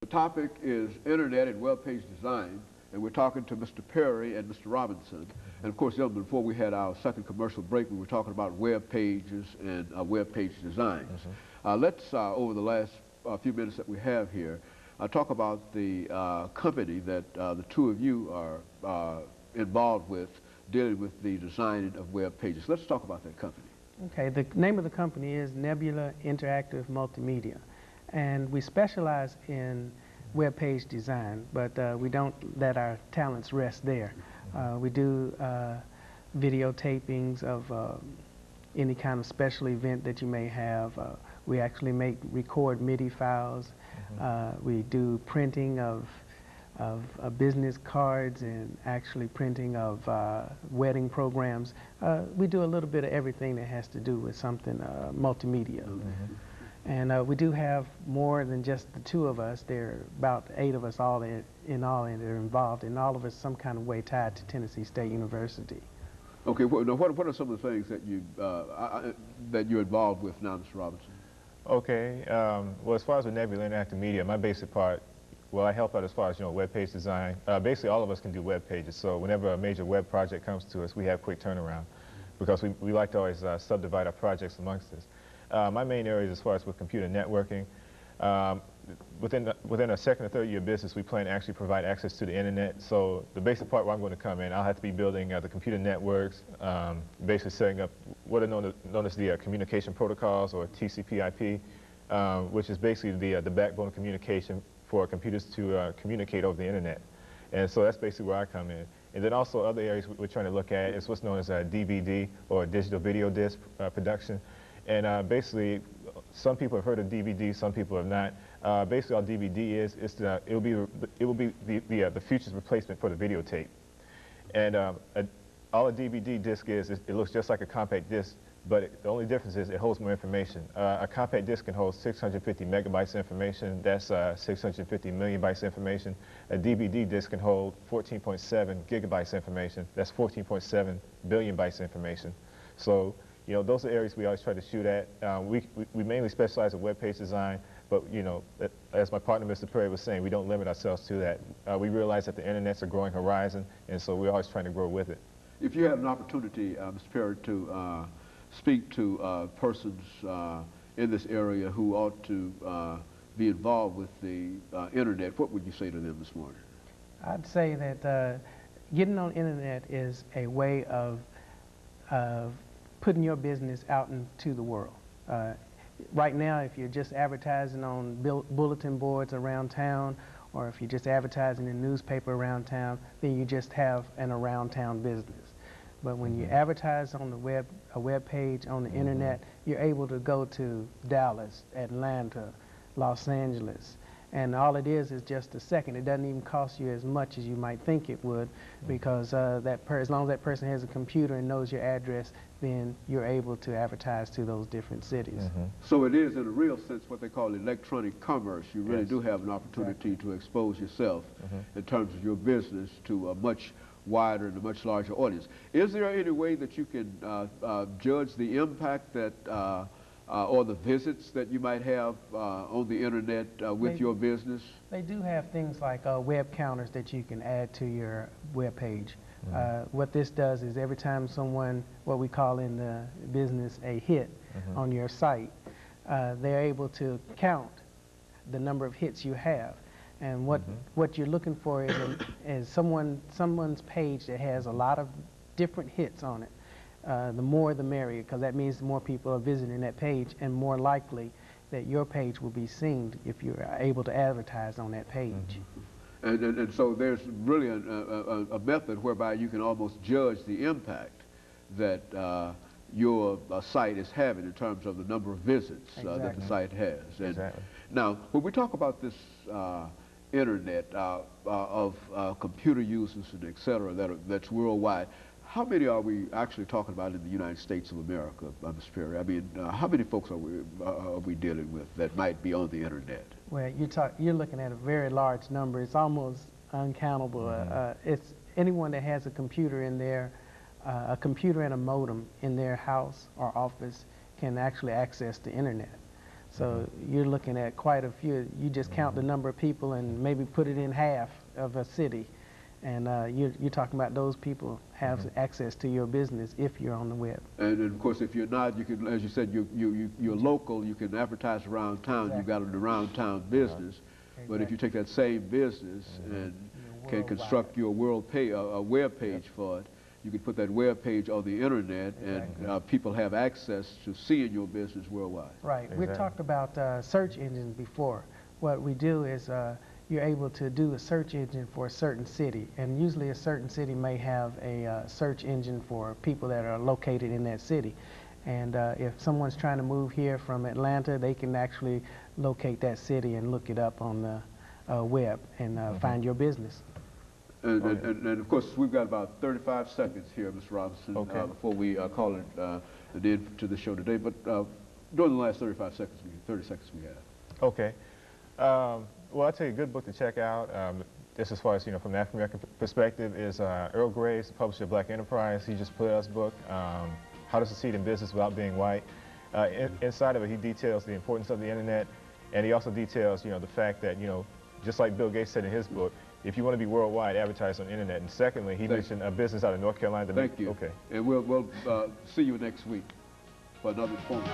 The topic is Internet and Web Page Design, and we're talking to Mr. Perry and Mr. Robinson. And of course, gentlemen, before we had our second commercial break, we were talking about web pages and web page designs. Let's, over the last few minutes that we have here, talk about the company that the two of you are involved with, dealing with the design of web pages. Let's talk about that company. Okay, the name of the company is Nebula Interactive Multimedia, and we specialize in web page design, but we don't let our talents rest there. We do videotapings of any kind of special event that you may have. We actually record MIDI files. We do printing of business cards and actually printing of wedding programs. We do a little bit of everything that has to do with something multimedia. And we do have more than just the two of us. There are about 8 of us all in all that are involved, and all of us some kind of way tied to Tennessee State University. Okay, well, now what are some of the things that you're involved with now, Mr. Robinson? Okay, well, as far as the Nebula Interactive Media, my basic part, well, I help out as far as, web page design. Basically, all of us can do web pages, so whenever a major web project comes to us, we have quick turnaround, because we like to always subdivide our projects amongst us. My main areas as far as with computer networking, within a second or third year business, we plan to actually provide access to the internet. So the basic part where I'm going to come in, I'll have to be building the computer networks, basically setting up what are known as the communication protocols, or TCP/IP, which is basically the backbone of communication for computers to communicate over the internet. And so that's basically where I come in. And then also other areas we're trying to look at is what's known as a DVD, or digital video disc production. And basically, some people have heard of DVD, some people have not. Basically, all DVD is it will be the future's replacement for the videotape. And all a DVD disc is it looks just like a compact disc, but the only difference is it holds more information. A compact disc can hold 650 megabytes of information. That's 650 million bytes of information. A DVD disc can hold 14.7 gigabytes of information. That's 14.7 billion bytes of information. So, those are areas we always try to shoot at. We mainly specialize in web page design, but, as my partner, Mr. Perry, was saying, we don't limit ourselves to that. We realize that the internet's a growing horizon, and so we're always trying to grow with it. If you had an opportunity, Mr. Perry, to speak to persons in this area who ought to be involved with the internet, what would you say to them this morning? I'd say that getting on the internet is a way of putting your business out into the world. Right now, if you're just advertising on bulletin boards around town, or if you're just advertising in a newspaper around town, then you just have an around town business. But when you advertise on a web page on the internet, you're able to go to Dallas, Atlanta, Los Angeles, and all it is just a second. It doesn't even cost you as much as you might think it would, because as long as that person has a computer and knows your address, then you're able to advertise to those different cities. So it is, in a real sense, what they call electronic commerce. You really do have an opportunity to expose yourself in terms of your business to a much wider and a much larger audience. Is there any way that you can judge the impact that or the visits that you might have on the internet with your business? They do have things like web counters that you can add to your web page. What this does is every time someone, what we call in the business a hit on your site, they're able to count the number of hits you have. And what you're looking for is someone's page that has a lot of different hits on it. The more the merrier, because that means more people are visiting that page, and more likely that your page will be seen if you're able to advertise on that page. And so there's really a method whereby you can almost judge the impact that your site is having in terms of the number of visits that the site has. And now, when we talk about this internet of computer users and et cetera that's worldwide, how many are we actually talking about in the United States of America, Mr. Perry? I mean, how many folks are we dealing with that might be on the internet? Well, you're looking at a very large number. It's almost uncountable. It's anyone that has a computer in there, a computer and a modem in their house or office can actually access the internet. So you're looking at quite a few. You just count the number of people and maybe put it in half of a city. And you're talking about those people have access to your business if you're on the web. And of course, if you're not, you can, as you said, you're local. You can advertise around town. Exactly. You've got an around town business. But if you take that same business and can construct your a web page for it, you can put that web page on the internet, and people have access to seeing your business worldwide. Right. We talked about search engines before. What we do is you're able to do a search engine for a certain city, and usually a certain city may have a search engine for people that are located in that city. And if someone's trying to move here from Atlanta, they can actually locate that city and look it up on the web and find your business. And of course, we've got about 35 seconds here, Mr. Robinson, before we call it an end to the show today. But during the last 30 seconds we have. Okay. Well, I'll tell you a good book to check out, just as far as, from the African-American perspective, is Earl Gray's, the publisher of Black Enterprise. He just put out his book, How to Succeed in Business Without Being White. Inside of it, he details the importance of the internet, and he also details, the fact that, just like Bill Gates said in his book, if you want to be worldwide, advertise on the internet. And secondly, he mentioned a business out of North Carolina. Thank you. Okay. And we'll see you next week for another phone.